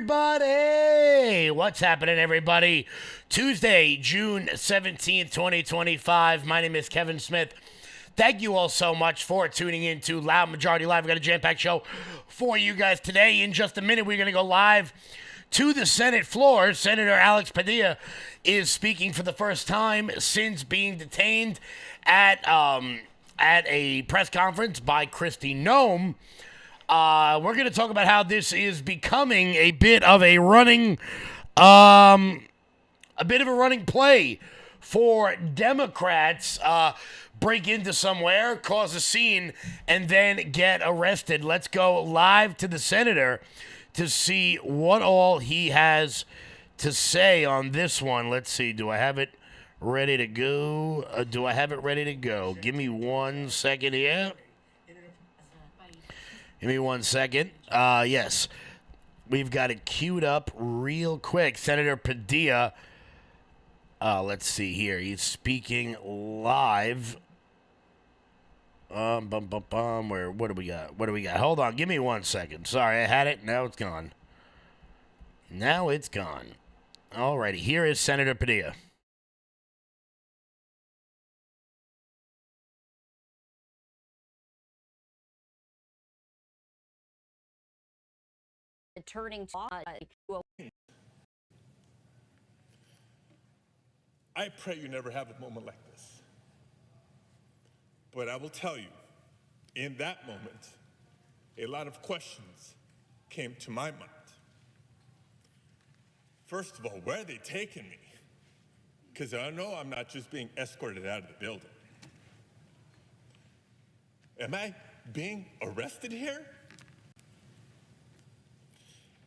everybody? What's happening, everybody? Tuesday, June 17th, 2025. My name is Kevin Smith. Thank you all so much for tuning in to Loud Majority Live. We've got a jam-packed show for you guys today. In just a minute, we're going to go live to the Senate floor. Senator Alex Padilla is speaking for the first time since being detained at a press conference by Kristi Noem. We're going to talk about how this is becoming a bit of a running play for Democrats. Break into somewhere, cause a scene, and then get arrested. Let's go live to the senator to see what all he has to say on this one. Let's see. Do I have it ready to go? Give me 1 second here. Give me 1 second. Yes. We've got it queued up real quick. Senator Padilla. Let's see here. He's speaking live. What do we got? Hold on. Give me 1 second. Sorry, I had it. Now it's gone. Alrighty. Here is Senator Padilla. Turning to I pray you never have a moment like this. But I will tell you, in that moment, a lot of questions came to my mind. First of all, where are they taking me? Because I know I'm not just being escorted out of the building. Am I being arrested here?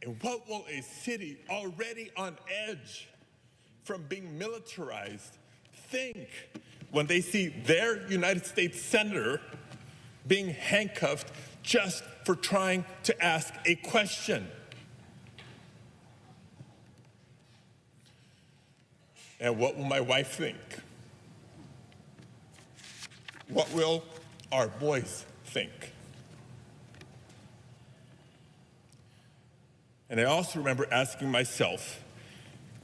And what will a city already on edge from being militarized think when they see their United States senator being handcuffed just for trying to ask a question? And what will my wife think? What will our boys think? And I also remember asking myself,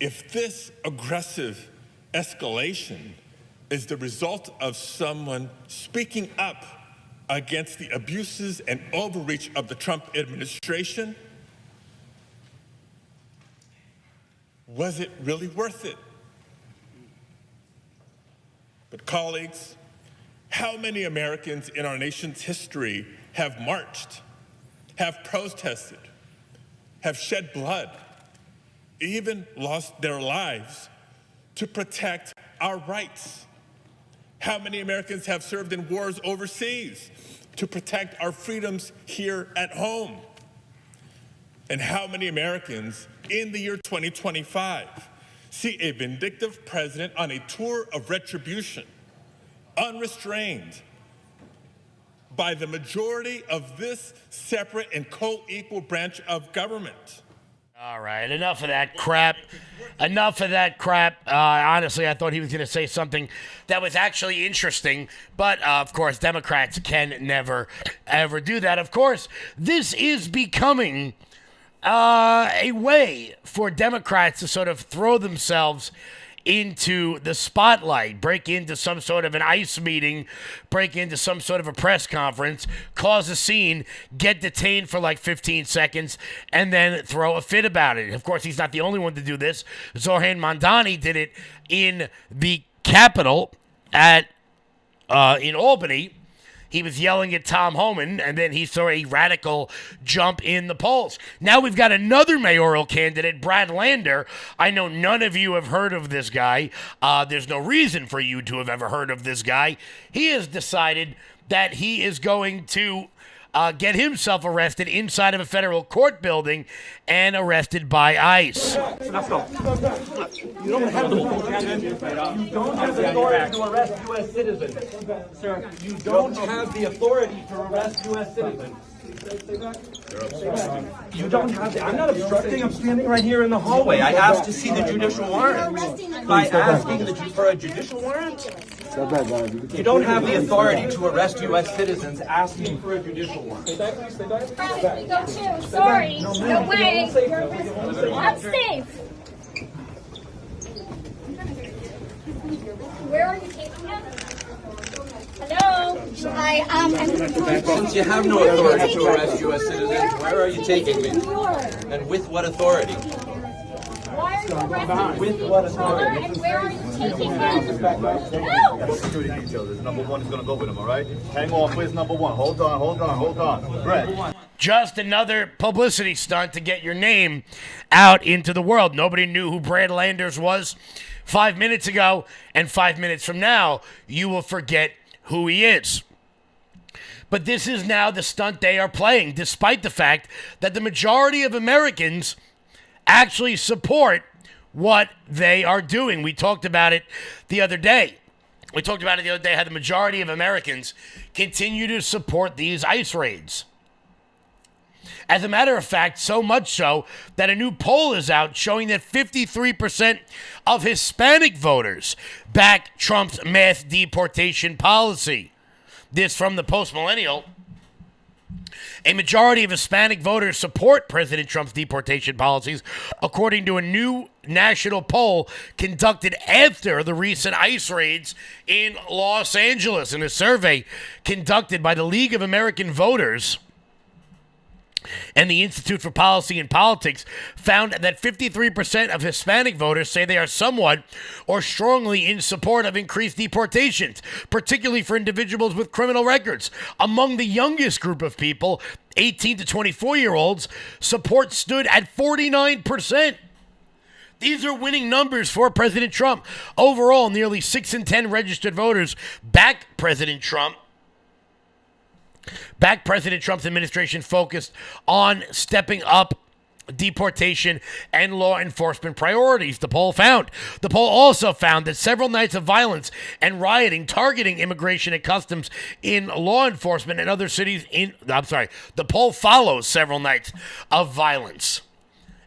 if this aggressive escalation is the result of someone speaking up against the abuses and overreach of the Trump administration, was it really worth it? But colleagues, how many Americans in our nation's history have marched, have protested, have shed blood, even lost their lives to protect our rights? How many Americans have served in wars overseas to protect our freedoms here at home? And how many Americans in the year 2025 see a vindictive president on a tour of retribution, unrestrained by the majority of this separate and co-equal branch of government? All right, enough of that crap. Honestly, I thought he was going to say something that was actually interesting, but of course, Democrats can never, ever do that. Of course, this is becoming a way for Democrats to sort of throw themselves into the spotlight, break into some sort of an ICE meeting, break into some sort of a press conference, cause a scene, get detained for like 15 seconds, and then throw a fit about it. Of course, he's not the only one to do this. Zohran Mamdani did it in the Capitol in Albany. He was yelling at Tom Homan, and then he saw a radical jump in the polls. Now we've got another mayoral candidate, Brad Lander. I know none of you have heard of this guy. There's no reason for you to have ever heard of this guy. He has decided that he is going to get himself arrested inside of a federal court building and arrested by ICE. Let's go. You don't have the authority to arrest U.S. citizens. Sir, you don't have the authority to arrest U.S. citizens. You don't have to. I'm not obstructing. I'm standing right here in the hallway. I asked to see the judicial warrant. By asking for a judicial warrant, you don't have the authority to arrest U.S. citizens asking for a judicial warrant. Go too. Sorry. No way. I'm safe. Where are you taking him? Hello? Since you have no authority to arrest U.S. citizens, where are you taking me? And with what authority? Why are you arresting me? With what authority? And where are you taking him? No! Security details. This number one is going to go with him, all right? Hang on. Where's number one? Hold on. Brett. Just another publicity stunt to get your name out into the world. Nobody knew who Brad Landers was 5 minutes ago, and 5 minutes from now, you will forget who he is. But this is now the stunt they are playing, despite the fact that the majority of Americans actually support what they are doing. We talked about it the other day. How the majority of Americans continue to support these ICE raids. As a matter of fact, so much so that a new poll is out showing that 53% of Hispanic voters back Trump's mass deportation policy. This from the Post-Millennial. A majority of Hispanic voters support President Trump's deportation policies, according to a new national poll conducted after the recent ICE raids in Los Angeles. In a survey conducted by the League of American Voters and the Institute for Policy and Politics, found that 53% of Hispanic voters say they are somewhat or strongly in support of increased deportations, particularly for individuals with criminal records. Among the youngest group of people, 18 to 24-year-olds, support stood at 49%. These are winning numbers for President Trump. Overall, nearly 6 in 10 registered voters back President Trump. President Trump's administration focused on stepping up deportation and law enforcement priorities, the poll found. The poll also found that several nights of violence and rioting targeting immigration and customs in law enforcement and other cities the poll follows several nights of violence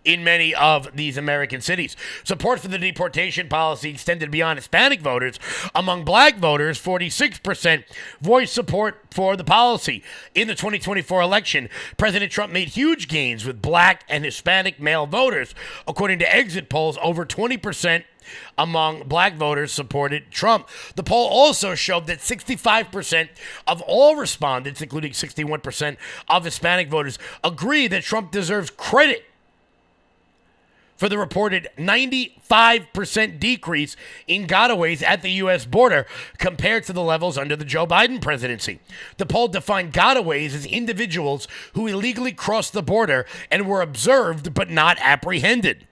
in many of these American cities. Support for the deportation policy extended beyond Hispanic voters. Among black voters, 46% voiced support for the policy. In the 2024 election, President Trump made huge gains with black and Hispanic male voters. According to exit polls, over 20% among black voters supported Trump. The poll also showed that 65% of all respondents, including 61% of Hispanic voters, agree that Trump deserves credit for the reported 95% decrease in gotaways at the U.S. border compared to the levels under the Joe Biden presidency. The poll defined gotaways as individuals who illegally crossed the border and were observed but not apprehended.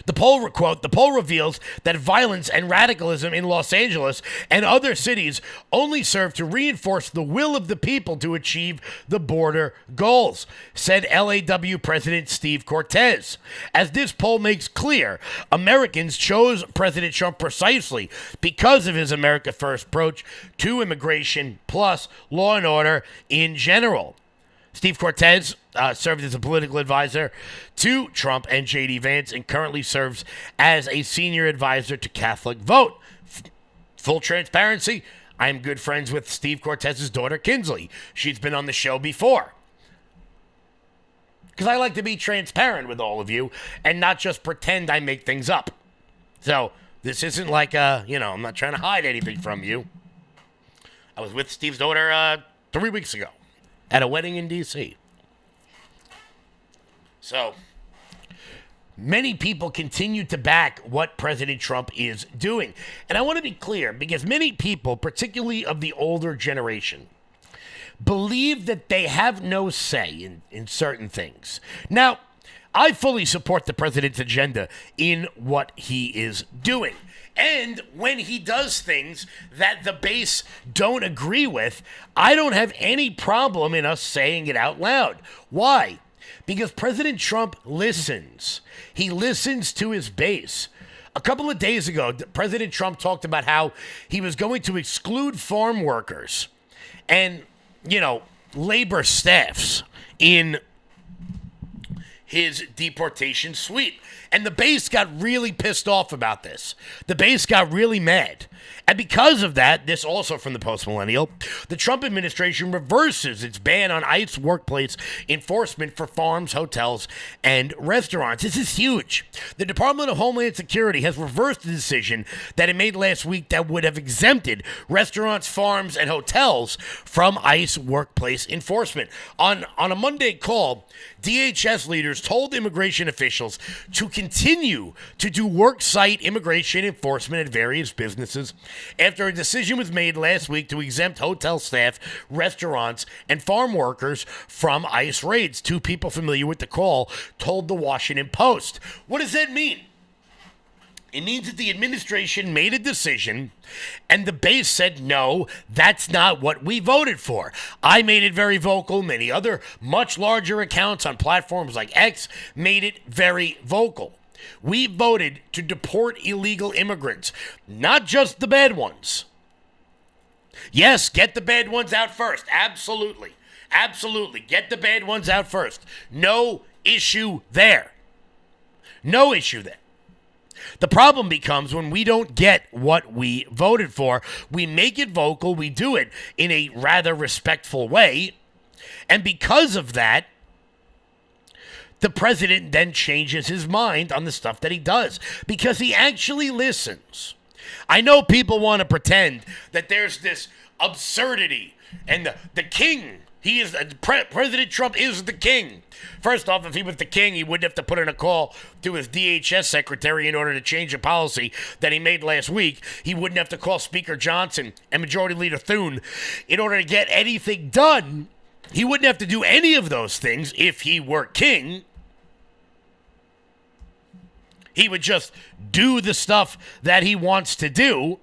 The poll reveals that violence and radicalism in Los Angeles and other cities only serve to reinforce the will of the people to achieve the border goals, said LAW President Steve Cortez. As this poll makes clear, Americans chose President Trump precisely because of his America First approach to immigration plus law and order in general. Steve Cortez served as a political advisor to Trump and J.D. Vance and currently serves as a senior advisor to Catholic Vote. Full transparency, I am good friends with Steve Cortez's daughter, Kinsley. She's been on the show before. Because I like to be transparent with all of you and not just pretend I make things up. So this isn't like, I'm not trying to hide anything from you. I was with Steve's daughter 3 weeks ago at a wedding in D.C. So, many people continue to back what President Trump is doing. And I want to be clear, because many people, particularly of the older generation, believe that they have no say in certain things. Now, I fully support the president's agenda in what he is doing. And when he does things that the base don't agree with, I don't have any problem in us saying it out loud. Why? Because President Trump listens. He listens to his base. A couple of days ago, President Trump talked about how he was going to exclude farm workers. And, labor staffs in his deportation suite. And the base got really pissed off about this. The base got really mad. And because of that, this also from the Post-Millennial, the Trump administration reverses its ban on ICE workplace enforcement for farms, hotels, and restaurants. This is huge. The Department of Homeland Security has reversed the decision that it made last week that would have exempted restaurants, farms, and hotels from ICE workplace enforcement. On a Monday call, DHS leaders told immigration officials to continue to do worksite immigration enforcement at various businesses after a decision was made last week to exempt hotel staff, restaurants, and farm workers from ICE raids. Two people familiar with the call told the Washington Post. What does that mean? It means that the administration made a decision and the base said, no, that's not what we voted for. I made it very vocal. Many other much larger accounts on platforms like X made it very vocal. We voted to deport illegal immigrants, not just the bad ones. Yes, get the bad ones out first. Absolutely. Absolutely. Get the bad ones out first. No issue there. No issue there. The problem becomes when we don't get what we voted for. We make it vocal. We do it in a rather respectful way. And because of that, the president then changes his mind on the stuff that he does because he actually listens. I know people want to pretend that there's this absurdity and the king, President Trump is the king. First off, if he was the king, he wouldn't have to put in a call to his DHS secretary in order to change a policy that he made last week. He wouldn't have to call Speaker Johnson and Majority Leader Thune in order to get anything done. He wouldn't have to do any of those things if he were king. He would just do the stuff that he wants to do.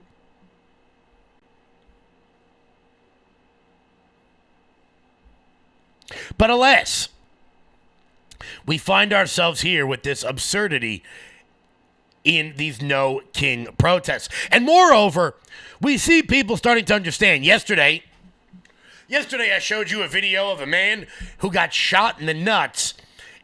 But alas, we find ourselves here with this absurdity in these no king protests. And moreover, we see people starting to understand. Yesterday I showed you a video of a man who got shot in the nuts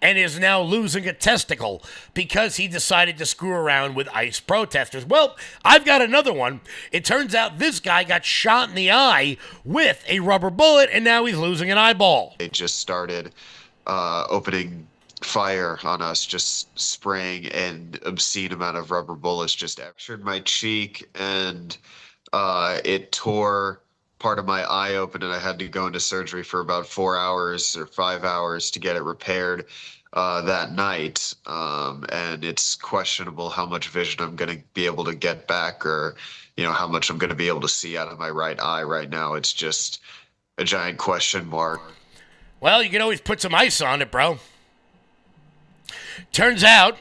and is now losing a testicle because he decided to screw around with ICE protesters. Well, I've got another one. It turns out this guy got shot in the eye with a rubber bullet, and now he's losing an eyeball. They just started opening fire on us, just spraying an obscene amount of rubber bullets. Just fractured my cheek, and it tore part of my eye open, and I had to go into surgery for about 4 hours or 5 hours to get it repaired that night. And it's questionable how much vision I'm going to be able to get back, or how much I'm going to be able to see out of my right eye right now. It's just a giant question mark. Well, you can always put some ice on it, bro. Turns out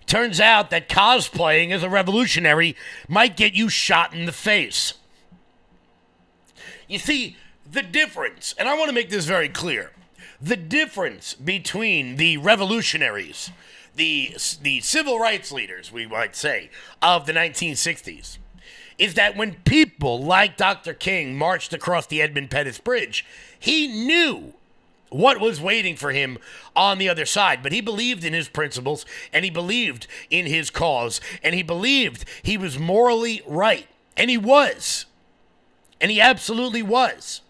that cosplaying as a revolutionary might get you shot in the face. You see, the difference, and I want to make this very clear, the difference between the revolutionaries, the civil rights leaders, we might say, of the 1960s, is that when people like Dr. King marched across the Edmund Pettus Bridge, he knew what was waiting for him on the other side. But he believed in his principles, and he believed in his cause, and he believed he was morally right. And he was. And he absolutely was.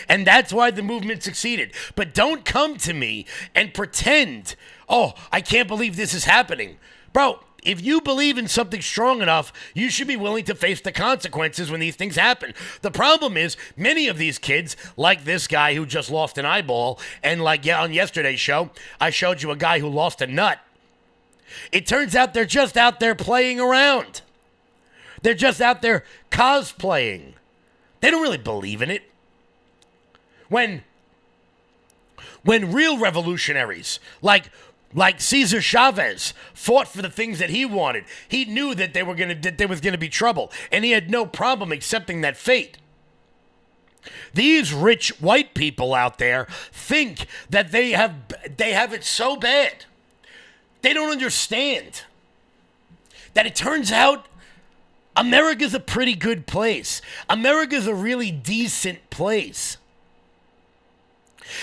And that's why the movement succeeded. But don't come to me and pretend, oh, I can't believe this is happening. Bro, if you believe in something strong enough, you should be willing to face the consequences when these things happen. The problem is, many of these kids, like this guy who just lost an eyeball, and like on yesterday's show, I showed you a guy who lost a nut. It turns out they're just out there playing around. They're just out there cosplaying. They don't really believe in it. When real revolutionaries like Cesar Chavez fought for the things that he wanted, he knew that there was going to be trouble, and he had no problem accepting that fate. These rich white people out there think that they have it so bad. They don't understand that it turns out America's a pretty good place. America's a really decent place.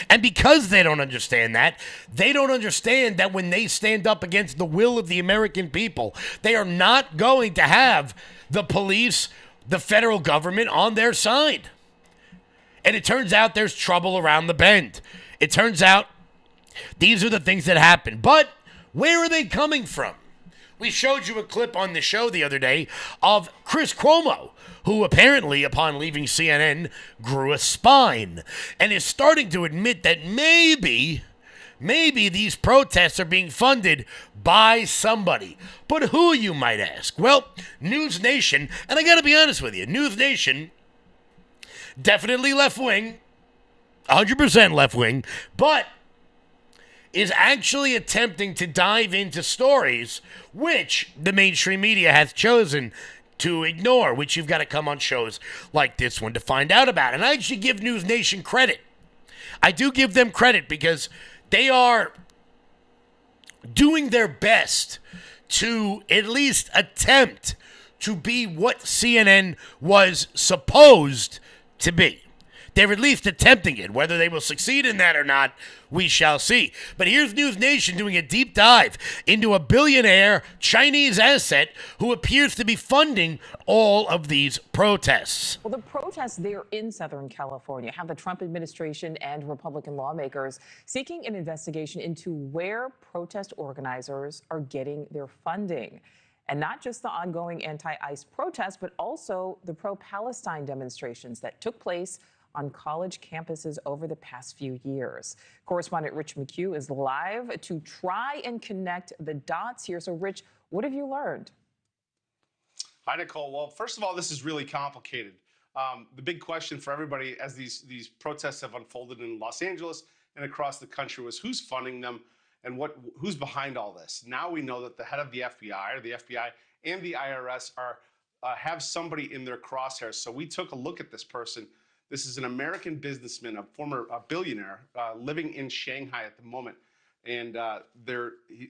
And because they don't understand that, they don't understand that when they stand up against the will of the American people, they are not going to have the police, the federal government on their side. And it turns out there's trouble around the bend. It turns out these are the things that happen. But where are they coming from? We showed you a clip on the show the other day of Chris Cuomo, who apparently, upon leaving CNN, grew a spine and is starting to admit that maybe these protests are being funded by somebody. But who, you might ask? Well, News Nation, and I got to be honest with you, News Nation, definitely left-wing, 100% left-wing, but is actually attempting to dive into stories which the mainstream media has chosen to ignore, which you've got to come on shows like this one to find out about. And I actually give News Nation credit. I do give them credit because they are doing their best to at least attempt to be what CNN was supposed to be. They're at least attempting it. Whether they will succeed in that or not, we shall see. But here's News Nation doing a deep dive into a billionaire Chinese asset who appears to be funding all of these protests. Well, the protests there in Southern California have the Trump administration and Republican lawmakers seeking an investigation into where protest organizers are getting their funding. And not just the ongoing anti-ICE protests, but also the pro-Palestine demonstrations that took place on college campuses over the past few years. Correspondent Rich McHugh is live to try and connect the dots here. So, Rich, what have you learned? Hi, Nicole. Well, first of all, this is really complicated. The big question for everybody as these protests have unfolded in Los Angeles and across the country was who's funding them and who's behind all this. Now we know that the head of the FBI, or the FBI and the IRS have somebody in their crosshairs. So we took a look at this person. This is an American businessman, a former billionaire living in Shanghai at the moment. And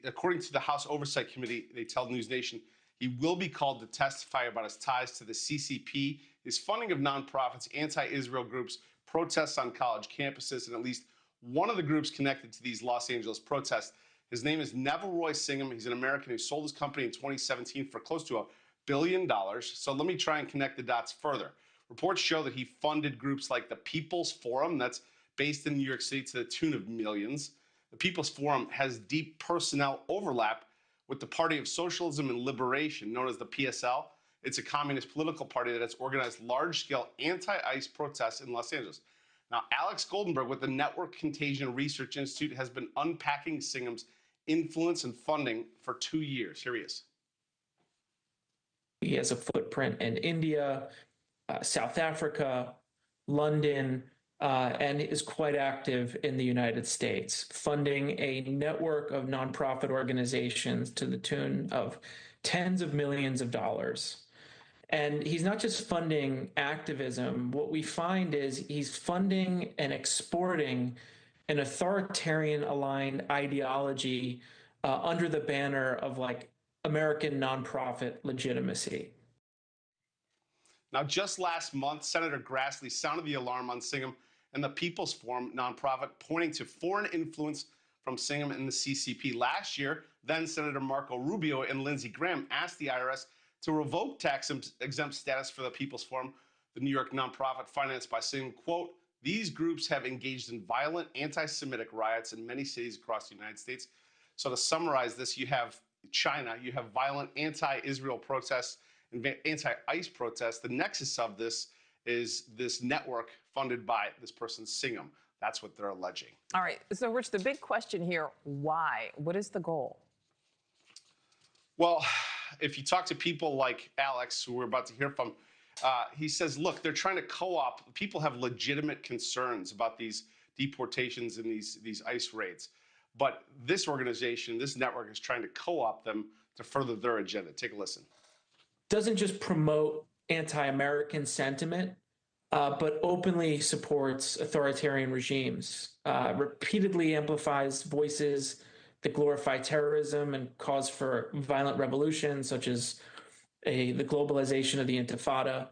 according to the House Oversight Committee, they tell News Nation, he will be called to testify about his ties to the CCP, his funding of nonprofits, anti-Israel groups, protests on college campuses, and at least one of the groups connected to these Los Angeles protests. His name is Neville Roy Singham. He's an American who sold his company in 2017 for close to $1 billion. So let me try and connect the dots further. Reports show that he funded groups like the People's Forum, that's based in New York City, to the tune of millions. The People's Forum has deep personnel overlap with the Party of Socialism and Liberation, known as the PSL. It's a communist political party that has organized large-scale anti-ICE protests in Los Angeles. Now, Alex Goldenberg with the Network Contagion Research Institute has been unpacking Singham's influence and funding for 2 years. Here he is. He has a footprint in India, South Africa, London, and is quite active in the United States, funding a network of nonprofit organizations to the tune of tens of millions of dollars. And he's not just funding activism. What we find is he's funding and exporting an authoritarian-aligned ideology under the banner of like American nonprofit legitimacy. Now, just last month, Senator Grassley sounded the alarm on Singham and the People's Forum nonprofit, pointing to foreign influence from Singham and the CCP. Last year, then Senator Marco Rubio and Lindsey Graham asked the IRS to revoke tax-exempt status for the People's Forum, the New York nonprofit financed by Singham. Quote, these groups have engaged in violent anti-Semitic riots in many cities across the United States. So to summarize this, you have China, you have violent anti-Israel protests, anti-ICE protests. The nexus of this is this network funded by this person, Singham. That's what they're alleging. All right. So, Rich, the big question here, why? What is the goal? Well, if you talk to people like Alex, who we're about to hear from, he says, look, they're trying to co-opt. People have legitimate concerns about these deportations and these ICE raids. But this organization, this network is trying to co-opt them to further their agenda. Take a listen. Doesn't just promote anti-American sentiment, but openly supports authoritarian regimes, repeatedly amplifies voices that glorify terrorism and cause for violent revolutions, such as the globalization of the Intifada.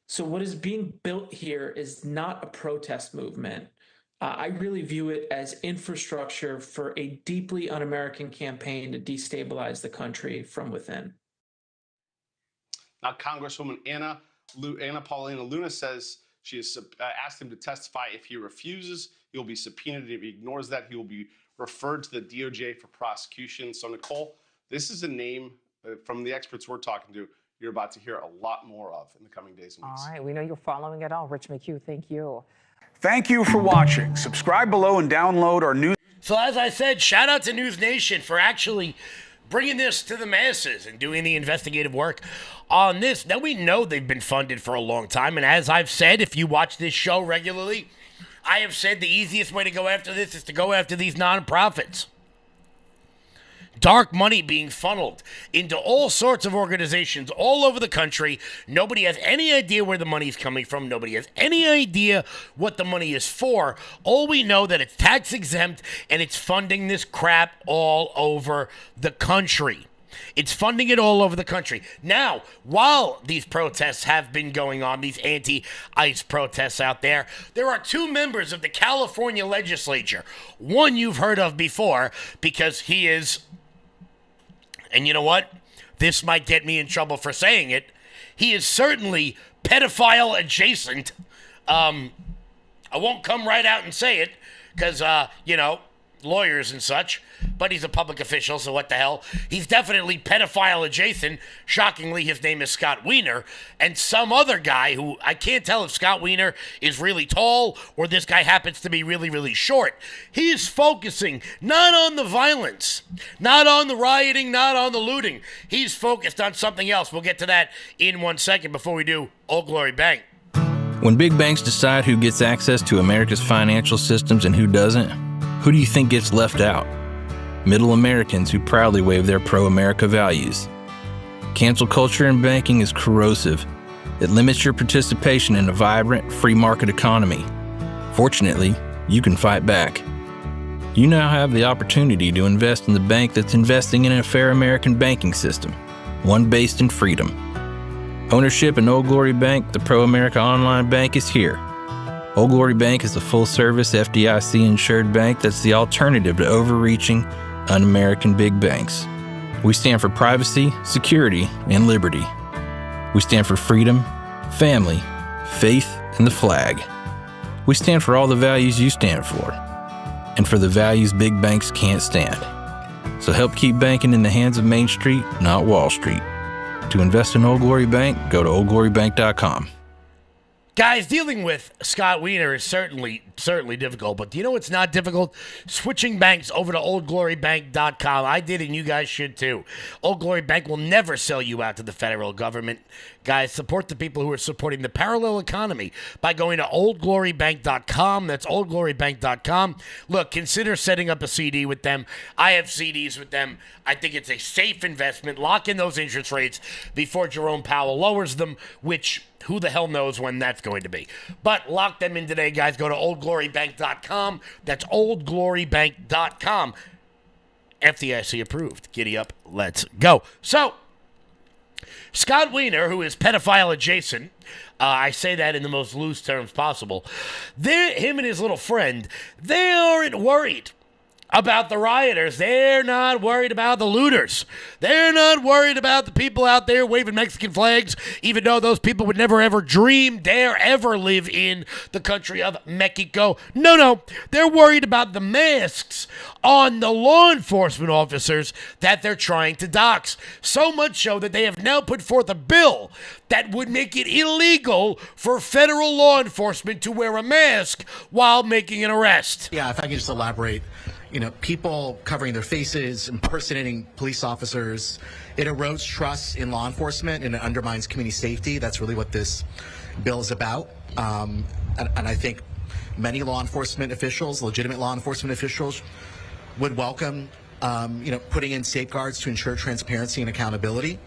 So what is being built here is not a protest movement. I really view it as infrastructure for a deeply un-American campaign to destabilize the country from within. Now, Congresswoman Anna Paulina Luna says she has asked him to testify. If he refuses, he'll be subpoenaed. If he ignores that, he will be referred to the DOJ for prosecution. So, Nicole, this is a name from the experts we're talking to you're about to hear a lot more of in the coming days and weeks. All right, we know you're following it all. Rich McHugh, thank you. Thank you for watching. Subscribe below and download our news. So as I said, shout out to News Nation for actually bringing this to the masses and doing the investigative work on this. Now, we know they've been funded for a long time, and as I've said, if you watch this show regularly, I have said the easiest way to go after this is to go after these nonprofits. Dark money being funneled into all sorts of organizations all over the country. Nobody has any idea where the money's coming from. Nobody has any idea what the money is for. All we know that it's tax exempt and it's funding this crap all over the country. It's funding it all over the country. Now, while these protests have been going on, these anti-ICE protests out there, there are two members of the California legislature. One you've heard of before because he is... And you know what? This might get me in trouble for saying it. He is certainly pedophile adjacent. I won't come right out and say it because, lawyers and such. But he's a public official, so what the hell? He's definitely pedophile adjacent. Shockingly, his name is Scott Wiener. And some other guy who, I can't tell if Scott Wiener is really tall or this guy happens to be really, really short. He is focusing not on the violence, not on the rioting, not on the looting. He's focused on something else. We'll get to that in 1 second before we do Old Glory Bank. When big banks decide who gets access to America's financial systems and who doesn't, who do you think gets left out? Middle Americans who proudly wave their pro-America values. Cancel culture in banking is corrosive. It limits your participation in a vibrant, free market economy. Fortunately, you can fight back. You now have the opportunity to invest in the bank that's investing in a fair American banking system, one based in freedom. Ownership in Old Glory Bank, the pro-America online bank, is here. Old Glory Bank is a full-service FDIC-insured bank that's the alternative to overreaching, un-American big banks. We stand for privacy, security, and liberty. We stand for freedom, family, faith, and the flag. We stand for all the values you stand for, and for the values big banks can't stand. So help keep banking in the hands of Main Street, not Wall Street. To invest in Old Glory Bank, go to oldglorybank.com. Guys, dealing with Scott Wiener is certainly difficult, but do you know what's not difficult? Switching banks over to oldglorybank.com. I did, and you guys should too. Old Glory Bank will never sell you out to the federal government. Guys, support the people who are supporting the parallel economy by going to oldglorybank.com. That's oldglorybank.com. Look, consider setting up a CD with them. I have CDs with them. I think it's a safe investment. Lock in those interest rates before Jerome Powell lowers them, which... who the hell knows when that's going to be. But lock them in today, guys. Go to oldglorybank.com. That's oldglorybank.com. FDIC approved. Giddy up. Let's go. So, Scott Wiener, who is pedophile adjacent, I say that in the most loose terms possible, him and his little friend, they aren't worried about the rioters. They're not worried about the looters. They're not worried about the people out there waving Mexican flags, even though those people would never, ever dare ever live in the country of Mexico. No. They're worried about the masks on the law enforcement officers that they're trying to dox. So much so that they have now put forth a bill that would make it illegal for federal law enforcement to wear a mask while making an arrest. Yeah, if I can just elaborate. People covering their faces, impersonating police officers, it erodes trust in law enforcement and it undermines community safety. That's really what this bill is about. And I think many law enforcement officials, legitimate law enforcement officials, would welcome, putting in safeguards to ensure transparency and accountability.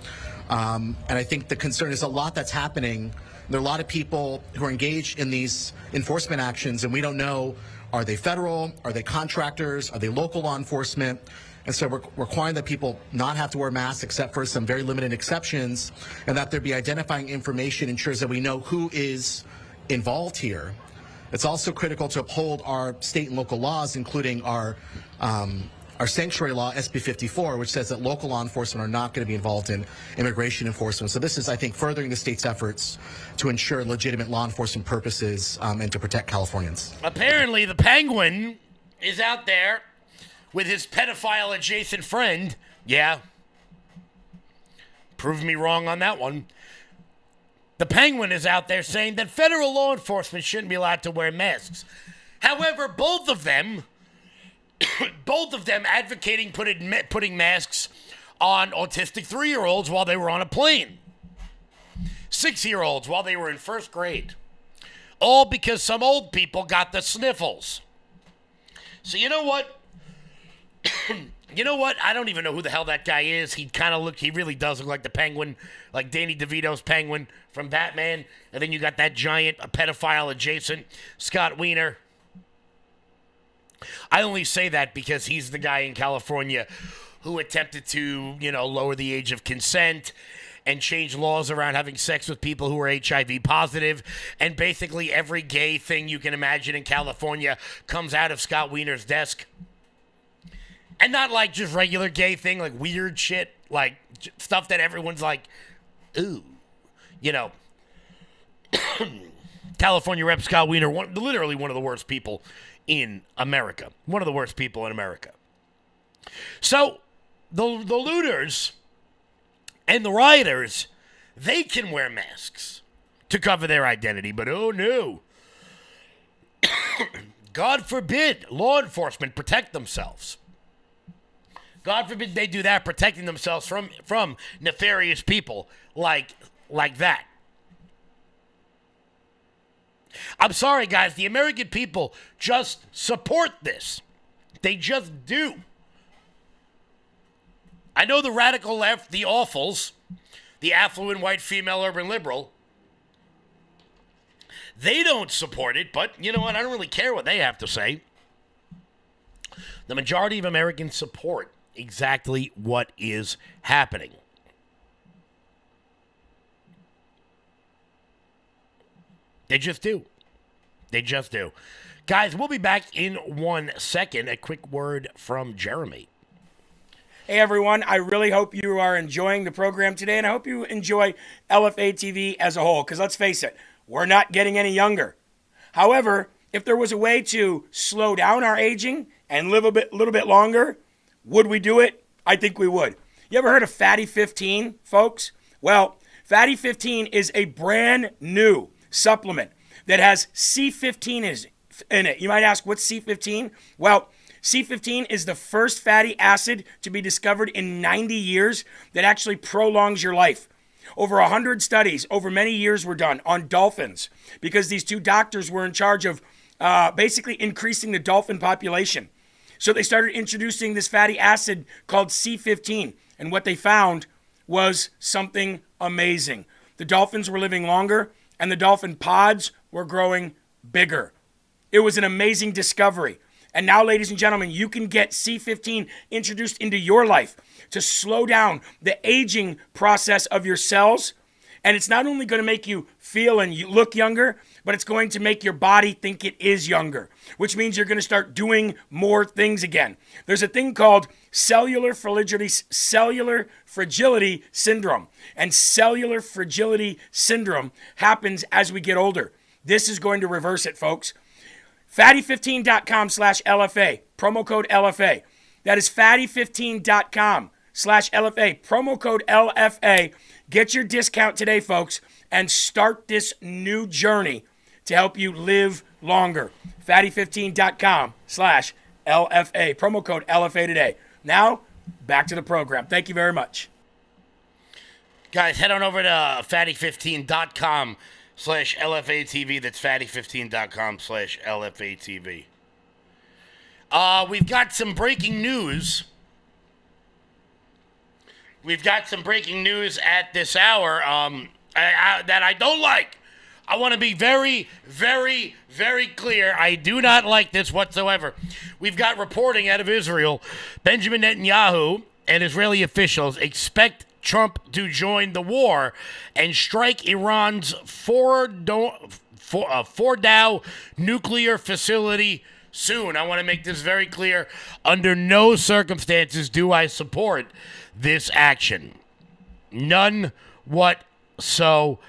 And I think the concern is a lot that's happening. There are a lot of people who are engaged in these enforcement actions, and we don't know, are they federal? Are they contractors? Are they local law enforcement? And so we're requiring that people not have to wear masks except for some very limited exceptions, and that there be identifying information ensures that we know who is involved here. It's also critical to uphold our state and local laws, including our sanctuary law, SB 54, which says that local law enforcement are not going to be involved in immigration enforcement. So this is, I think, furthering the state's efforts to ensure legitimate law enforcement purposes and to protect Californians. Apparently, the Penguin is out there with his pedophile-adjacent friend. Yeah. Prove me wrong on that one. The Penguin is out there saying that federal law enforcement shouldn't be allowed to wear masks. However, both of them advocating putting masks on autistic 3-year-olds while they were on a plane. 6-year-olds while they were in first grade. All because some old people got the sniffles. So you know what? You know what? I don't even know who the hell that guy is. He really does look like the Penguin, like Danny DeVito's Penguin from Batman. And then you got that giant pedophile adjacent Scott Wiener. I only say that because he's the guy in California who attempted to, lower the age of consent and change laws around having sex with people who are HIV positive. And basically every gay thing you can imagine in California comes out of Scott Wiener's desk. And not like just regular gay thing, like weird shit, like stuff that everyone's like, ooh, California Rep Scott Wiener, literally one of the worst people in America. One of the worst people in America. So the looters and the rioters, they can wear masks to cover their identity, but oh no. God forbid law enforcement protect themselves. God forbid they do that, protecting themselves from nefarious people like that. I'm sorry, guys. The American people just support this. They just do. I know the radical left, the awfuls, the affluent white female urban liberal, they don't support it, but you know what? I don't really care what they have to say. The majority of Americans support exactly what is happening. They just do. They just do. Guys, we'll be back in 1 second. A quick word from Jeremy. Hey, everyone. I really hope you are enjoying the program today, and I hope you enjoy LFA TV as a whole, because let's face it, we're not getting any younger. However, if there was a way to slow down our aging and live a little bit longer, would we do it? I think we would. You ever heard of Fatty 15, folks? Well, Fatty 15 is a brand new supplement that has C15 in it. You might ask, what's C15? Well, C15 is the first fatty acid to be discovered in 90 years that actually prolongs your life. Over 100 studies over many years were done on dolphins because these two doctors were in charge of basically increasing the dolphin population. So they started introducing this fatty acid called C15, and what they found was something amazing. The dolphins were living longer, and the dolphin pods were growing bigger. It was an amazing discovery. And now, ladies and gentlemen, you can get C15 introduced into your life to slow down the aging process of your cells. And it's not only going to make you feel and you look younger, but it's going to make your body think it is younger, which means you're going to start doing more things again. There's a thing called cellular fragility syndrome. And cellular fragility syndrome happens as we get older. This is going to reverse it, folks. Fatty15.com/LFA, promo code LFA. That is fatty15.com/LFA, promo code LFA. Get your discount today, folks, and start this new journey to help you live longer. Fatty15.com/LFA, promo code LFA today. Now, back to the program. Thank you very much. Guys, head on over to fatty15.com/LFATV. That's fatty15.com/LFATV. We've got some breaking news. We've got some breaking news at this hour that I don't like. I want to be very, very, very clear. I do not like this whatsoever. We've got reporting out of Israel. Benjamin Netanyahu and Israeli officials expect Trump to join the war and strike Iran's Fordow nuclear facility soon. I want to make this very clear. Under no circumstances do I support this action. None whatsoever.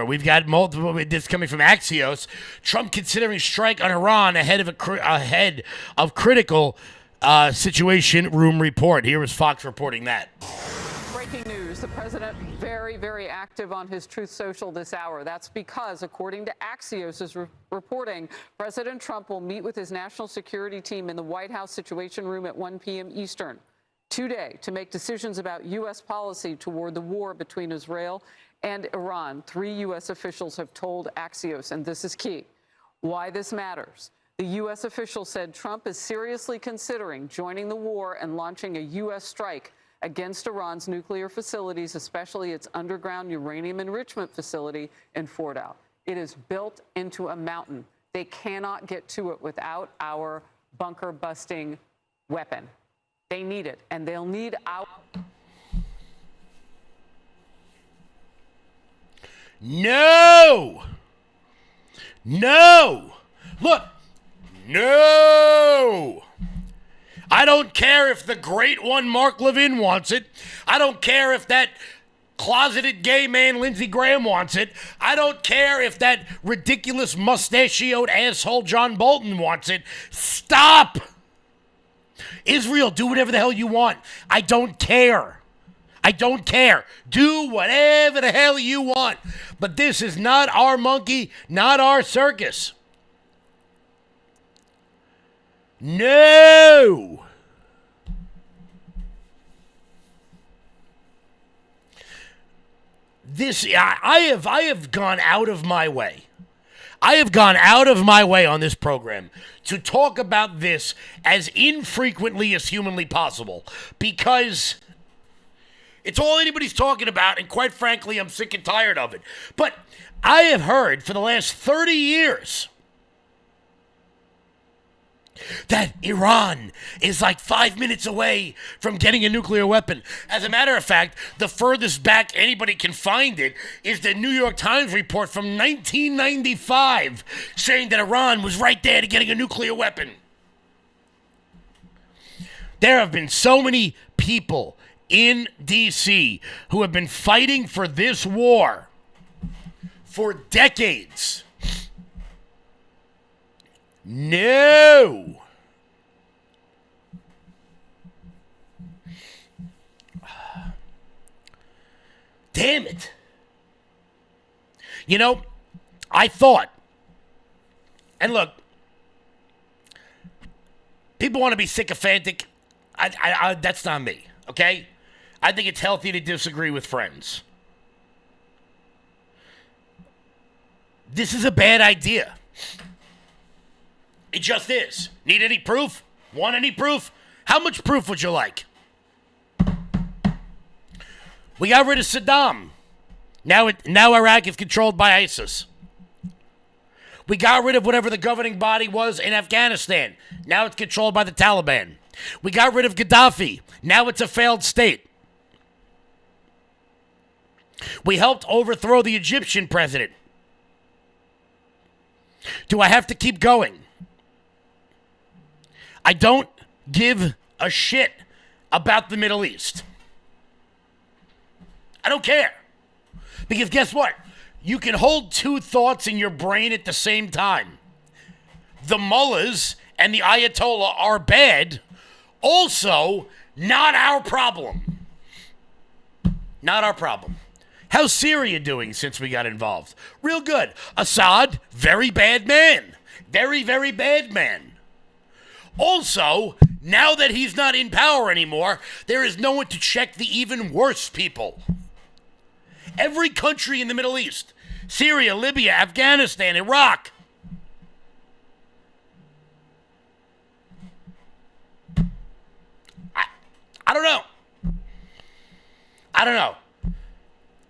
We've got multiple. This coming from Axios. Trump considering strike on Iran ahead of critical situation room report. Here is Fox reporting that. Breaking news. The president very, very active on his Truth Social this hour. That's because, according to Axios' reporting, President Trump will meet with his national security team in the White House Situation Room at 1 p.m. Eastern today to make decisions about U.S. policy toward the war between Israel and Iran. 3 U.S. officials have told Axios, and this is key, why this matters. The U.S. official said Trump is seriously considering joining the war and launching a U.S. strike against Iran's nuclear facilities, especially its underground uranium enrichment facility in Fordow. It is built into a mountain. They cannot get to it without our bunker-busting weapon. They need it, and they'll need our... No! No! Look! No! I don't care if the great one Mark Levin wants it. I don't care if that closeted gay man Lindsey Graham wants it. I don't care if that ridiculous mustachioed asshole John Bolton wants it. Stop! Israel, do whatever the hell you want. I don't care. I don't care. Do whatever the hell you want. But this is not our monkey, not our circus. No! I have gone out of my way. I have gone out of my way on this program to talk about this as infrequently as humanly possible because it's all anybody's talking about, and quite frankly, I'm sick and tired of it. But I have heard for the last 30 years that Iran is like 5 minutes away from getting a nuclear weapon. As a matter of fact, the furthest back anybody can find it is the New York Times report from 1995 saying that Iran was right there to getting a nuclear weapon. There have been so many people in D.C. who have been fighting for this war for decades. No. Damn it. You know, I thought, and look, people want to be sycophantic. That's not me, okay? I think it's healthy to disagree with friends. This is a bad idea. It just is. Need any proof? Want any proof? How much proof would you like? We got rid of Saddam. Now Iraq is controlled by ISIS. We got rid of whatever the governing body was in Afghanistan. Now it's controlled by the Taliban. We got rid of Gaddafi. Now it's a failed state. We helped overthrow the Egyptian president. Do I have to keep going? I don't give a shit about the Middle East. I don't care. Because guess what? You can hold two thoughts in your brain at the same time. The mullahs and the Ayatollah are bad. Also, not our problem. Not our problem. How's Syria doing since we got involved? Real good. Assad, very bad man. Very, very bad man. Also, now that he's not in power anymore, there is no one to check the even worse people. Every country in the Middle East, Syria, Libya, Afghanistan, Iraq. I don't know. I don't know.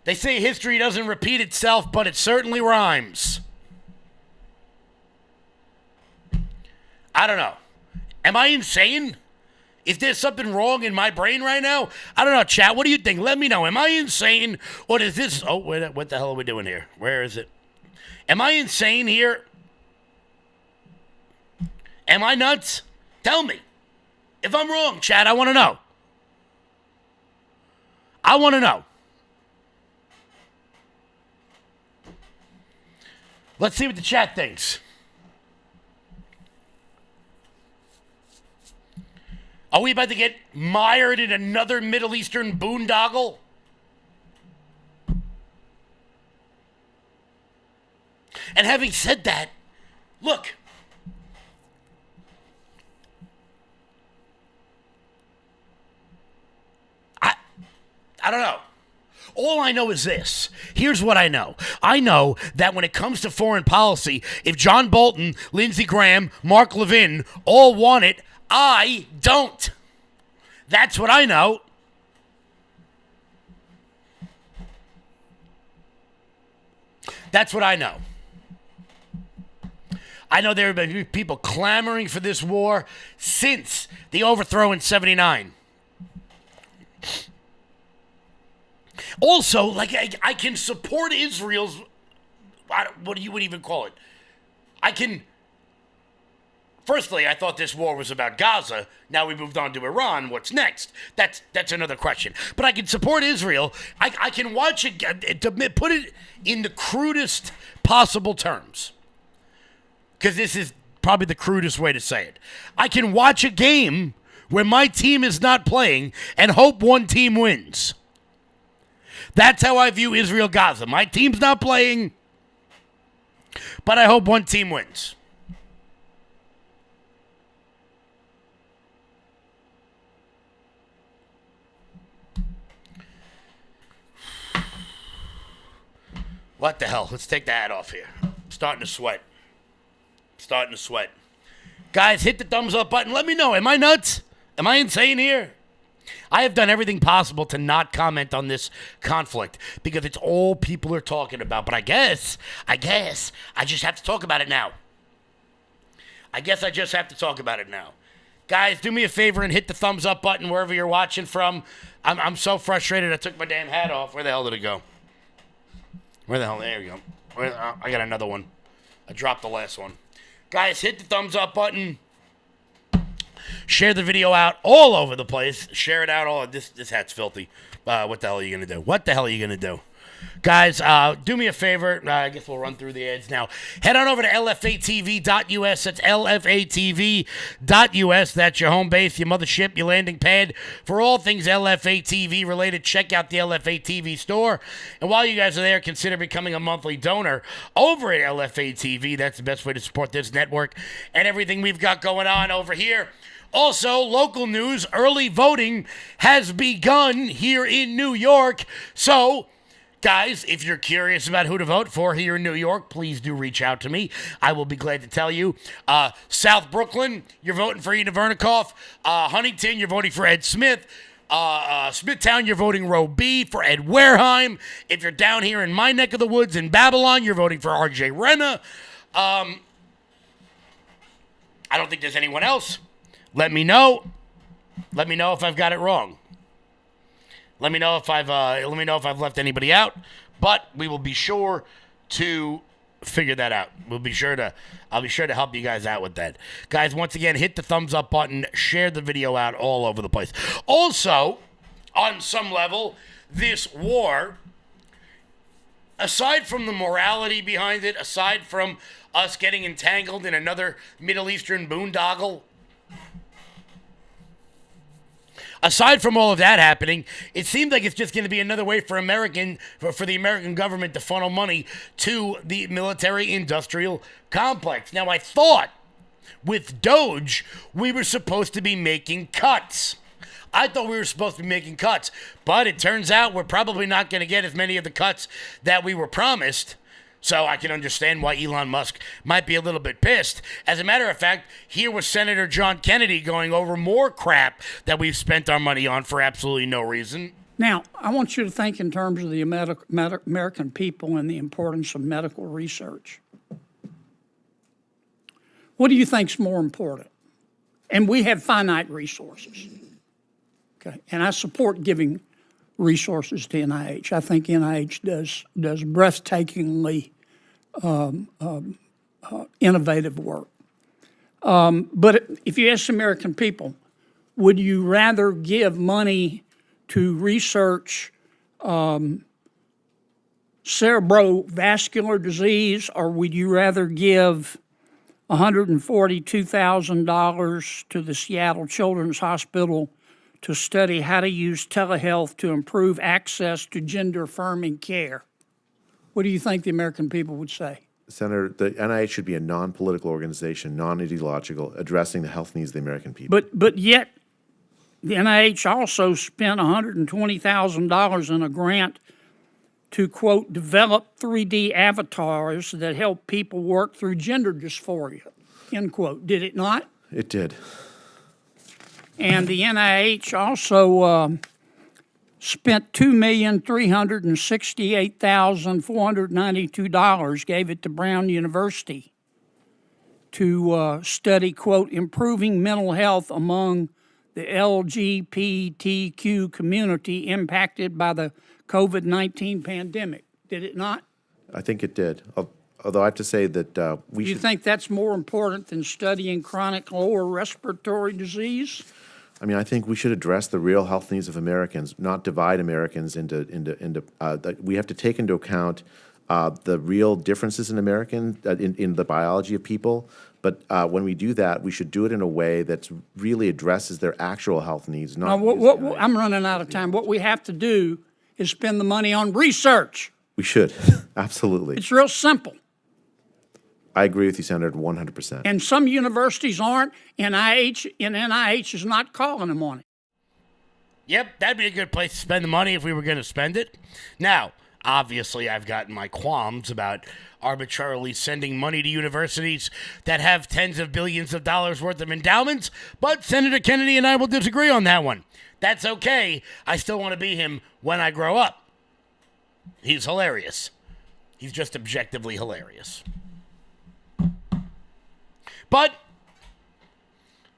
They say history doesn't repeat itself, but it certainly rhymes. I don't know. Am I insane? Is there something wrong in my brain right now? I don't know, chat. What do you think? Let me know. Am I insane? Or is this... Oh, what the hell are we doing here? Where is it? Am I insane here? Am I nuts? Tell me. If I'm wrong, Chad, I want to know. I want to know. Let's see what the chat thinks. Are we about to get mired in another Middle Eastern boondoggle? And having said that, look. I don't know. All I know is this. Here's what I know. I know that when it comes to foreign policy, if John Bolton, Lindsey Graham, Mark Levin all want it, I don't. That's what I know. That's what I know. I know there have been people clamoring for this war since the overthrow in 79. Also, like, I can support Israel's, what do you would even call it? I can, firstly, I thought this war was about Gaza. Now we moved on to Iran. What's next? That's another question. But I can support Israel. I can watch it, to put it in the crudest possible terms, because this is probably the crudest way to say it. I can watch a game where my team is not playing and hope one team wins. That's how I view Israel-Gaza. My team's not playing, but I hope one team wins. What the hell? Let's take the hat off here. I'm starting to sweat. Guys, hit the thumbs up button. Let me know. Am I nuts? Am I insane here? I have done everything possible to not comment on this conflict because it's all people are talking about. But I guess I just have to talk about it now. Guys, do me a favor and hit the thumbs up button wherever you're watching from. I'm so frustrated I took my damn hat off. Where the hell did it go? There we go. I got another one. I dropped the last one. Guys, hit the thumbs up button. Share the video out all over the place. Share it out all. This hat's filthy. What the hell are you going to do? Guys, do me a favor. I guess we'll run through the ads now. Head on over to lfatv.us. That's lfatv.us. That's your home base, your mothership, your landing pad. For all things LFA TV related, check out the LFA TV store. And while you guys are there, consider becoming a monthly donor over at LFA TV. That's the best way to support this network and everything we've got going on over here. Also, local news, early voting has begun here in New York. So, guys, if you're curious about who to vote for here in New York, please do reach out to me. I will be glad to tell you. South Brooklyn, you're voting for Ina Vernikoff. Huntington, you're voting for Ed Smith. Smithtown, you're voting row B for Ed Wareheim. If you're down here in my neck of the woods in Babylon, you're voting for RJ Renna. I don't think there's anyone else. Let me know if I've got it wrong. Let me know if I've left anybody out, but we will be sure to figure that out. I'll be sure to help you guys out with that. Guys, once again, hit the thumbs up button, share the video out all over the place. Also, on some level, this war, aside from the morality behind it, aside from us getting entangled in another Middle Eastern boondoggle, aside from all of that happening, it seems like it's just going to be another way for the American government to funnel money to the military-industrial complex. Now, I thought with Doge, we were supposed to be making cuts. But it turns out we're probably not going to get as many of the cuts that we were promised. So I can understand why Elon Musk might be a little bit pissed. As a matter of fact, here was Senator John Kennedy going over more crap that we've spent our money on for absolutely no reason. Now, I want you to think in terms of the American people and the importance of medical research. What do you think is more important? And we have finite resources. Okay, and I support giving resources to NIH. I think NIH does breathtakingly innovative work. But if you ask American people, would you rather give money to research cerebrovascular disease, or would you rather give $142,000 to the Seattle Children's Hospital to study how to use telehealth to improve access to gender-affirming care? What do you think the American people would say? Senator, the NIH should be a non-political organization, non-ideological, addressing the health needs of the American people. But yet, the NIH also spent $120,000 in a grant to, quote, develop 3D avatars that help people work through gender dysphoria, end quote. Did it not? It did. And the NIH also spent $2,368,492, gave it to Brown University to study, quote, improving mental health among the LGBTQ community impacted by the COVID-19 pandemic. Did it not? I think it did. Although I have to say that we Do you should... think that's more important than studying chronic lower respiratory disease? I mean, I think we should address the real health needs of Americans, not divide Americans into we have to take into account the real differences in in the biology of people. But when we do that, we should do it in a way that really addresses their actual health needs. Not I'm running out of time. What we have to do is spend the money on research. We should, absolutely. It's real simple. I agree with you, Senator, 100%. And some universities aren't. NIH is not calling them on it. Yep, that'd be a good place to spend the money if we were going to spend it. Now, obviously, I've gotten my qualms about arbitrarily sending money to universities that have tens of billions of dollars worth of endowments, but Senator Kennedy and I will disagree on that one. That's okay. I still want to be him when I grow up. He's hilarious. He's just objectively hilarious. But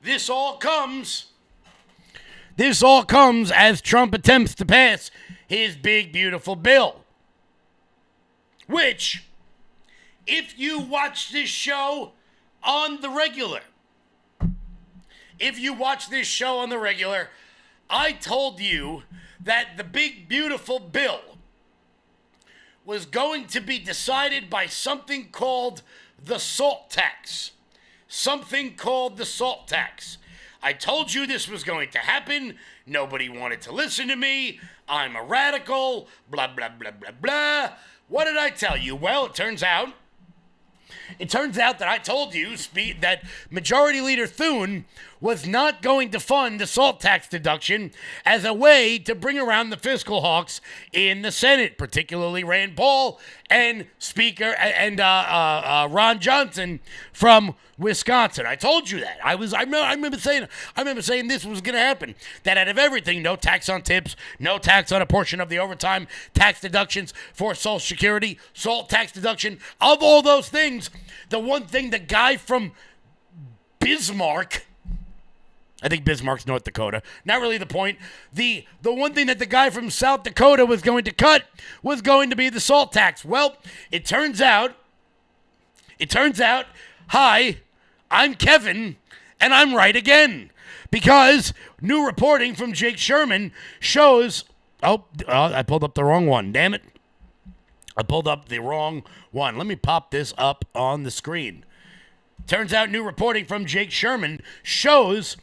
this all comes as Trump attempts to pass his big, beautiful bill. Which, if you watch this show on the regular, I told you that the big, beautiful bill was going to be decided by something called the SALT tax. I told you this was going to happen. Nobody wanted to listen to me. I'm a radical. Blah, blah, blah, blah, blah. What did I tell you? Well, it turns out that I told you that Majority Leader Thune was not going to fund the SALT tax deduction as a way to bring around the fiscal hawks in the Senate, particularly Rand Paul and Speaker and Ron Johnson from Wisconsin. I told you that. I remember saying this was going to happen. That out of everything, no tax on tips, no tax on a portion of the overtime, tax deductions for Social Security, SALT tax deduction, of all those things, the one thing the guy from Bismarck, I think Bismarck's North Dakota, not really the point. The one thing that the guy from South Dakota was going to cut was going to be the SALT tax. Well, it turns out, hi, I'm Kevin, and I'm right again. Because new reporting from Jake Sherman shows, I pulled up the wrong one, damn it. I pulled up the wrong one. Let me pop this up on the screen. Turns out new reporting from Jake Sherman shows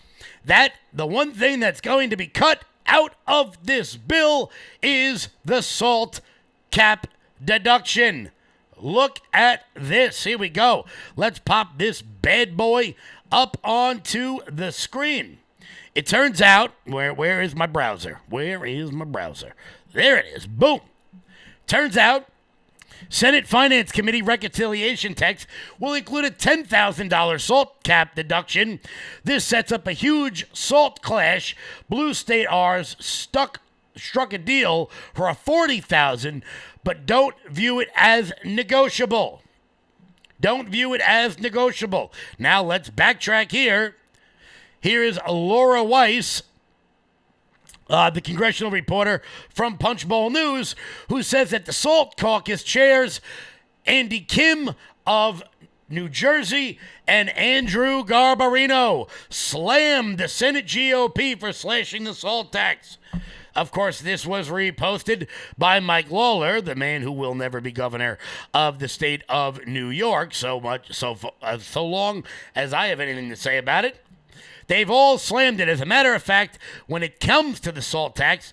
that the one thing that's going to be cut out of this bill is the SALT cap deduction. Look at this. Here we go. Let's pop this bad boy up onto the screen. It turns out, where is my browser? Where is my browser? There it is. Boom. Turns out, Senate Finance Committee reconciliation text will include a $10,000 SALT cap deduction. This sets up a huge SALT clash. Blue State R's struck a deal for a $40,000, but don't view it as negotiable. Now let's backtrack here. Here is Laura Weiss, the congressional reporter from Punchbowl News, who says that the SALT caucus chairs Andy Kim of New Jersey, and Andrew Garbarino slammed the Senate GOP for slashing the SALT tax. Of course, this was reposted by Mike Lawler, the man who will never be governor of the state of New York, so long as I have anything to say about it. They've all slammed it. As a matter of fact, when it comes to the SALT tax,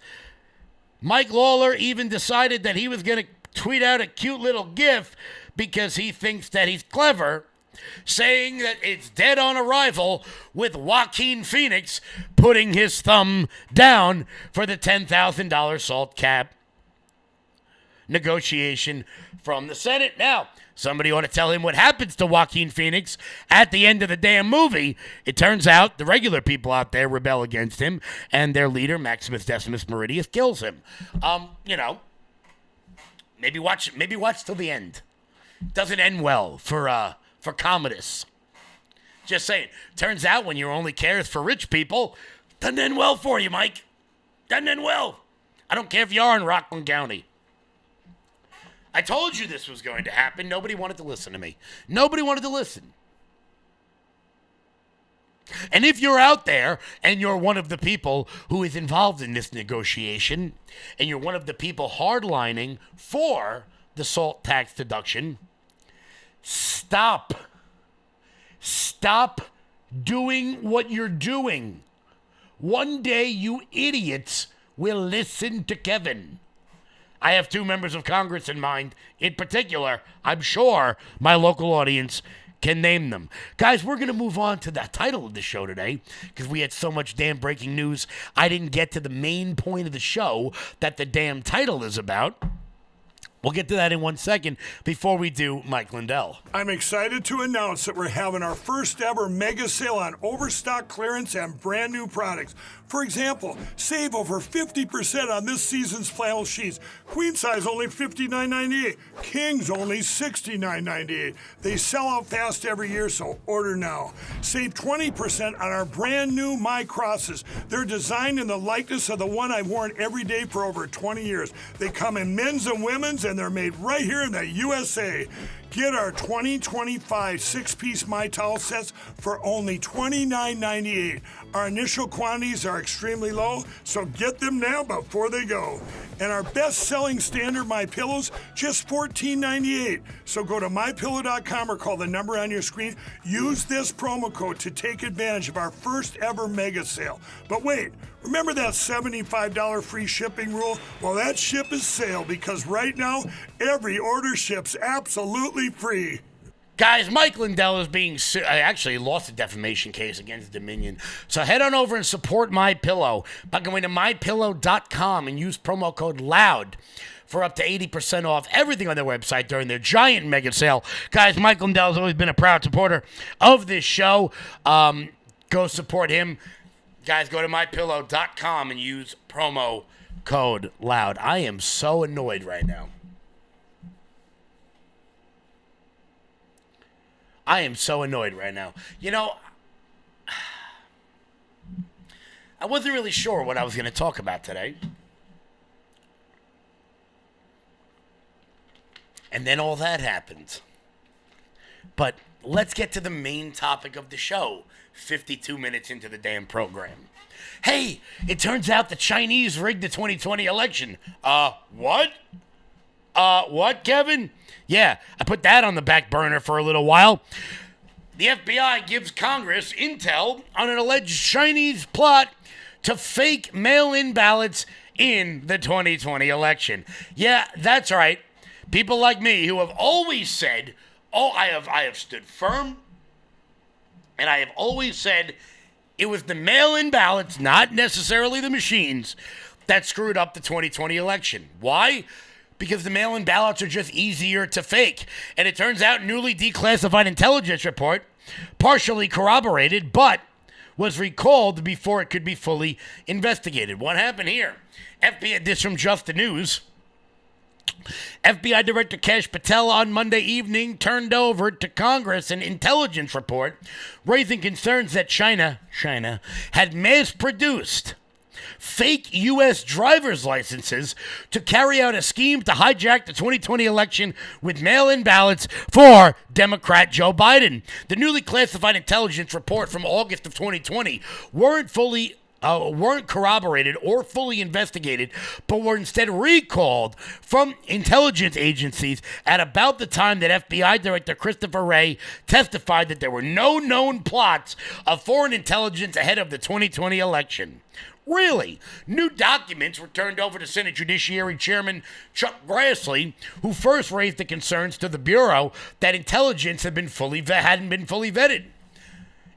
Mike Lawler even decided that he was going to tweet out a cute little GIF because he thinks that he's clever, saying that it's dead on arrival with Joaquin Phoenix putting his thumb down for the $10,000 SALT cap negotiation from the Senate. Now, somebody ought to tell him what happens to Joaquin Phoenix at the end of the damn movie. It turns out the regular people out there rebel against him, and their leader, Maximus Decimus Meridius, kills him. Maybe watch till the end. Doesn't end well for Commodus. Just saying. Turns out when your only care is for rich people, doesn't end well for you, Mike. Doesn't end well. I don't care if you are in Rockland County. I told you this was going to happen. Nobody wanted to listen to me. Nobody wanted to listen. And if you're out there and you're one of the people who is involved in this negotiation, and you're one of the people hardlining for the SALT tax deduction, stop. Stop doing what you're doing. One day you idiots will listen to Kevin. I have 2 members of Congress in mind. In particular, I'm sure my local audience can name them. Guys, we're going to move on to the title of the show today because we had so much damn breaking news. I didn't get to the main point of the show that the damn title is about. We'll get to that in 1 second. Before we do, Mike Lindell. I'm excited to announce that we're having our first ever mega sale on overstock clearance and brand new products. For example, save over 50% on this season's flannel sheets. Queen size only $59.98. Kings only $69.98. They sell out fast every year, so order now. Save 20% on our brand new My Crosses. They're designed in the likeness of the one I've worn every day for over 20 years. They come in men's and women's, and they're made right here in the USA. Get our 2025 6-piece My Towel sets for only $29.98. Our initial quantities are extremely low, so get them now before they go. And our best-selling standard My Pillows, just $14.98. So go to MyPillow.com or call the number on your screen. Use this promo code to take advantage of our first ever mega sale. But wait, remember that $75 free shipping rule? Well, that ship is sailed because right now, every order ships absolutely free. Guys, Mike Lindell is being sued. I actually lost a defamation case against Dominion. So head on over and support MyPillow by going to MyPillow.com and use promo code LOUD for up to 80% off everything on their website during their giant mega sale. Guys, Mike Lindell has always been a proud supporter of this show. Go support him. Guys, go to MyPillow.com and use promo code LOUD. I am so annoyed right now. I am so annoyed right now. You know, I wasn't really sure what I was going to talk about today. And then all that happened. But let's get to the main topic of the show, 52 minutes into the damn program. Hey, it turns out the Chinese rigged the 2020 election. What? What, Kevin? Yeah, I put that on the back burner for a little while. The FBI gives Congress intel on an alleged Chinese plot to fake mail-in ballots in the 2020 election. Yeah, that's right. People like me who have always said, I have stood firm, and I have always said it was the mail-in ballots, not necessarily the machines, that screwed up the 2020 election. Why? Because the mail-in ballots are just easier to fake. And it turns out newly declassified intelligence report, partially corroborated, but was recalled before it could be fully investigated. What happened here? FBI, this from Just the News. FBI Director Kash Patel on Monday evening turned over to Congress an intelligence report raising concerns that China had mass-produced fake U.S. driver's licenses to carry out a scheme to hijack the 2020 election with mail-in ballots for Democrat Joe Biden. The newly classified intelligence report from August of 2020 weren't corroborated or fully investigated, but were instead recalled from intelligence agencies at about the time that FBI Director Christopher Wray testified that there were no known plots of foreign intelligence ahead of the 2020 election. Really? New documents were turned over to Senate Judiciary Chairman Chuck Grassley, who first raised the concerns to the Bureau that intelligence hadn't been fully vetted,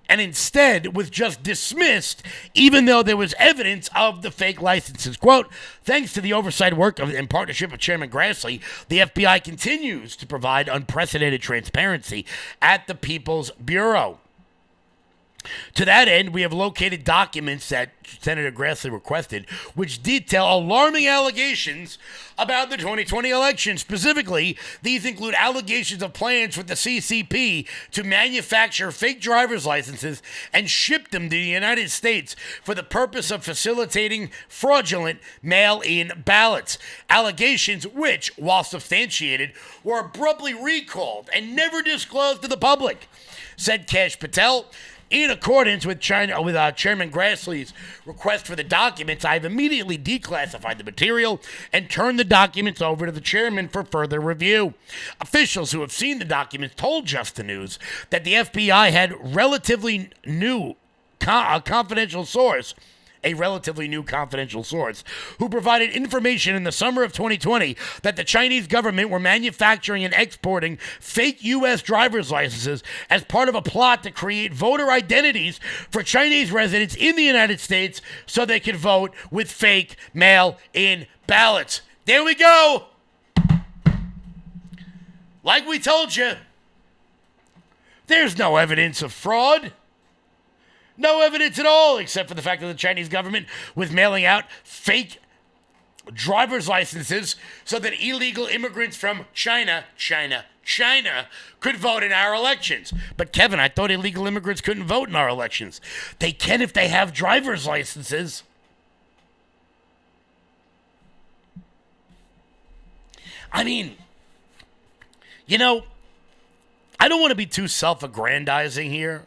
and instead was just dismissed, even though there was evidence of the fake licenses. Quote, thanks to the oversight work in partnership with Chairman Grassley, the FBI continues to provide unprecedented transparency at the People's Bureau. To that end, we have located documents that Senator Grassley requested, which detail alarming allegations about the 2020 election. Specifically, these include allegations of plans with the CCP to manufacture fake driver's licenses and ship them to the United States for the purpose of facilitating fraudulent mail-in ballots. Allegations which, while substantiated, were abruptly recalled and never disclosed to the public, said Kash Patel. In accordance with Chairman Grassley's request for the documents, I have immediately declassified the material and turned the documents over to the chairman for further review. Officials who have seen the documents told Just the News that the FBI had a relatively new confidential source who provided information in the summer of 2020 that the Chinese government were manufacturing and exporting fake U.S. driver's licenses as part of a plot to create voter identities for Chinese residents in the United States so they could vote with fake mail-in ballots. There we go. Like we told you, there's no evidence of fraud. No evidence at all, except for the fact that the Chinese government was mailing out fake driver's licenses so that illegal immigrants from China could vote in our elections. But Kevin, I thought illegal immigrants couldn't vote in our elections. They can if they have driver's licenses. I mean, you know, I don't want to be too self-aggrandizing here.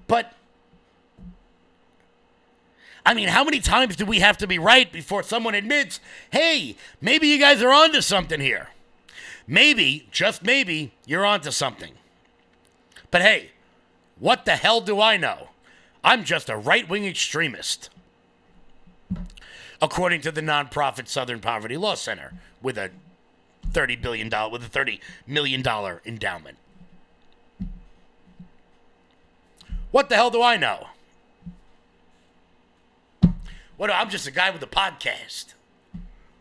But, I mean, how many times do we have to be right before someone admits, hey, maybe you guys are onto something here? Maybe, just maybe, you're onto something. But hey, what the hell do I know? I'm just a right-wing extremist. According to the nonprofit Southern Poverty Law Center, with a $30 million endowment. What the hell do I know? I'm just a guy with a podcast.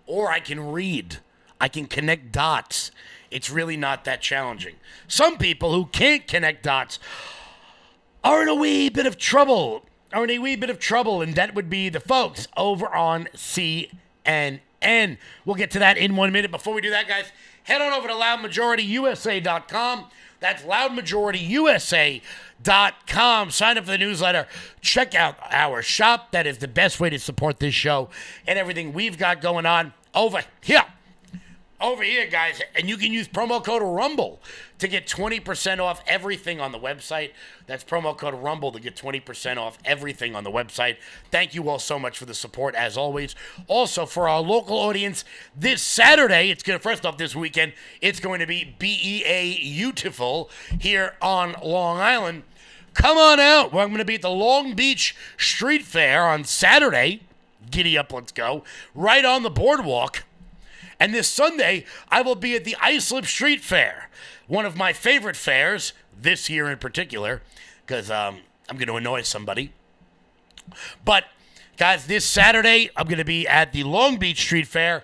Or I can read. I can connect dots. It's really not that challenging. Some people who can't connect dots are in a wee bit of trouble. And that would be the folks over on CNN. We'll get to that in 1 minute. Before we do that, guys, head on over to loudmajorityusa.com. That's loudmajorityusa.com. Sign up for the newsletter. Check out our shop. That is the best way to support this show and everything we've got going on over here. Over here, guys. And you can use promo code RUMBLE to get 20% off everything on the website. That's promo code RUMBLE to get 20% off everything on the website. Thank you all so much for the support, as always. Also, for our local audience, this Saturday, this weekend, it's going to be BEA-utiful here on Long Island. Come on out. I'm going to be at the Long Beach Street Fair on Saturday. Giddy up, let's go. Right on the boardwalk. And this Sunday, I will be at the Islip Street Fair, one of my favorite fairs, this year in particular, because I'm going to annoy somebody. But, guys, this Saturday, I'm going to be at the Long Beach Street Fair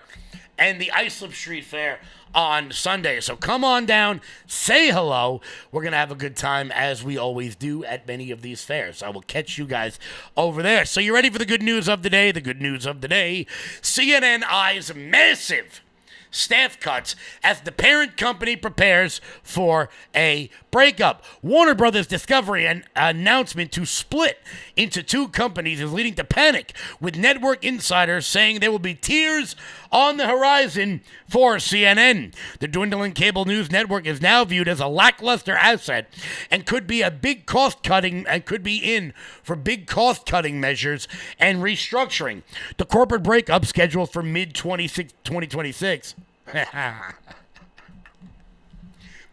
and the Islip Street Fair on Sunday. So come on down, say hello. We're going to have a good time, as we always do at many of these fairs. I will catch you guys over there. So you ready for the good news of the day? The good news of the day, CNN's massive staff cuts as the parent company prepares for a breakup. Warner Brothers Discovery, an announcement to split into two companies, is leading to panic, with network insiders saying there will be tears on the horizon for CNN. The dwindling cable news network is now viewed as a lackluster asset and could be a big cost-cutting and could be in for big cost-cutting measures and restructuring. The corporate breakup scheduled for mid-2026.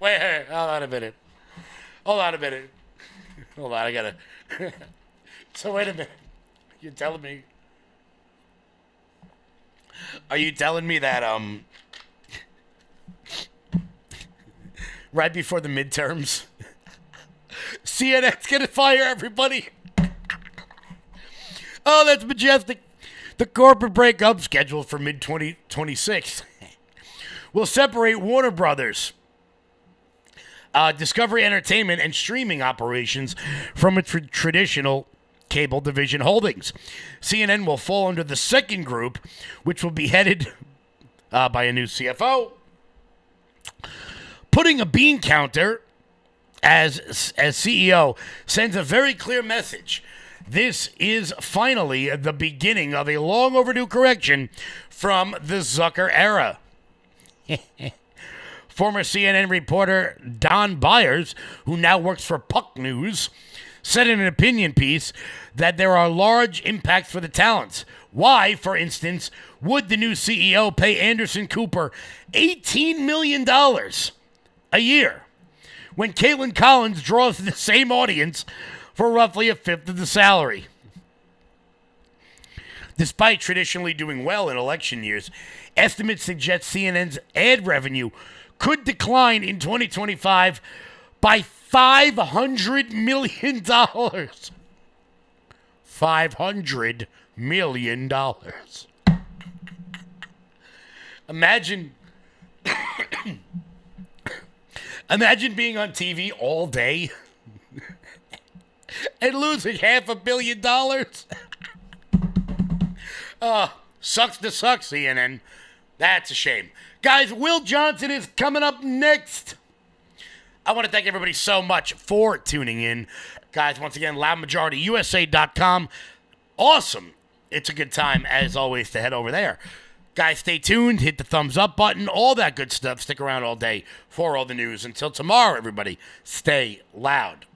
Wait, hold on a minute. Hold on, I gotta... So wait a minute. You're telling me... Are you telling me that, right before the midterms, CNN's gonna fire everybody? Oh, that's majestic. The corporate breakup, scheduled for mid-2026, will separate Warner Brothers, Discovery Entertainment, and streaming operations from its traditional cable division holdings. CNN will fall under the second group, which will be headed by a new CFO. Putting a bean counter as CEO sends a very clear message. This is finally the beginning of a long overdue correction from the Zucker era. Former CNN reporter Don Byers, who now works for Puck News, said in an opinion piece that there are large impacts for the talents. Why, for instance, would the new CEO pay Anderson Cooper $18 million a year when Caitlin Collins draws the same audience for roughly a fifth of the salary? Despite traditionally doing well in election years, estimates suggest CNN's ad revenue could decline in 2025 by $500 million. $500 million. Imagine being on TV all day and losing $500 million. Sucks to suck, CNN. That's a shame. Guys, Will Johnson is coming up next. I want to thank everybody so much for tuning in. Guys, once again, loudmajorityusa.com. Awesome. It's a good time, as always, to head over there. Guys, stay tuned. Hit the thumbs up button. All that good stuff. Stick around all day for all the news. Until tomorrow, everybody, stay loud.